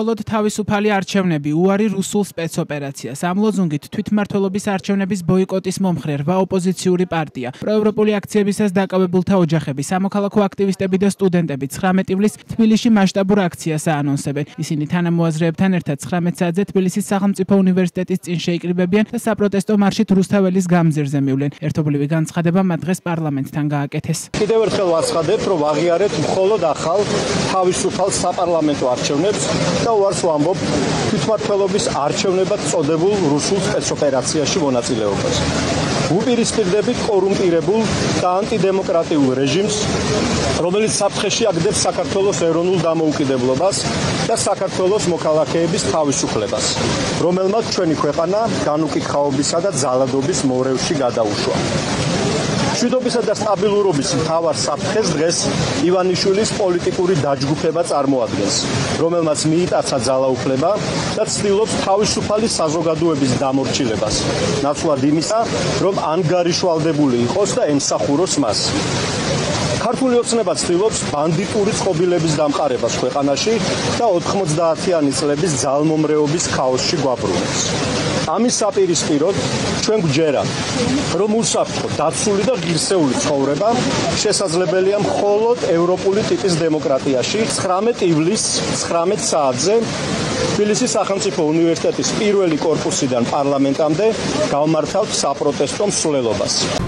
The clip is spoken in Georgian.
მხოლოდ თავისუფალი არჩევნები, უარი რუსულ სპეცოპერაციას. ამ ლოზუნგით თვითმმართველობის არჩევნების ბოიკოტის მომხრე 8 ოპოზიციური პარტია, პროევროპული აქციებისას დაკავებულთა ოჯახები, სამოქალაქო აქტივისტები და სტუდენტები 19 ივლისს თბილისში მასშტაბურ აქციას აანონსებენ. ისინი თანამოაზრეებთან ერთად 19 საათზე თბილისის სახელმწიფო უნივერსიტეტის წინ შეიკრიბებიან და საპროტესტო მარშით რუსთაველის გამზირზე მივლენ. ერთობლივი განცხადება მათ დღეს პარლამენტთან გააკეთეს. კიდევ ერთხელ ვაცხადებთ, რომ ვაღიარებთ მხოლოდ ახალ თავისუფალ საპარლამენტო არჩევნებს და უარს ვამბობ თვითმმართველობის არჩევნებად წოდებულ რუსულ სპეცოპერაციაში მონაწილეობას. ვუპირისპირდებით კორუმპირებულ და ანტიდემოკრატიულ რეჟიმს, რომელიც საფრთხეში აგდებს საქართველოს ეროვნულ დამოუკიდებლობას და საქართველოს მოქალაქეების თავისუფლებას, რომელმაც ჩვენი ქვეყანა განუკითხაობისა და ძალადობის მორევში გადაუშვა. მშვიდობისა და სტაბილურობის მთავარ საფრთხეს დღეს ივანიშვილის პოლიტიკური დაჯგუფება წარმოადგენს, რომელმაც მიიტაცა ძალაუფლება და ცდილობს თავისუფალი საზოგადოების დამორჩილებას, ნაცვლად იმისა, რომ ანგარიშვალდებული იყოს და ემსახუროს მას. ქართული ოცნება ცდილობს ბანდიტური წყობილების დამყარებას ქვეყანაში და 90-იანი წლების ძალმომრეობის ქაოსში გვაბრუნებს. ამის საპირისპიროდ ჩვენ გვჯერათ, რომ უსაფრთხო, დაცული და ღირსეული ცხოვრება შესაძლებელია მხოლოდ ევროპული ტიპის დემოკრატიაში. 19 ივლისს 19 საათზე თბილისის სახელმწიფო უნივერსიტეტის პირველი კორპუსიდან პარლამენტამდე გავმართავთ საპროტესტო მსვლელობას.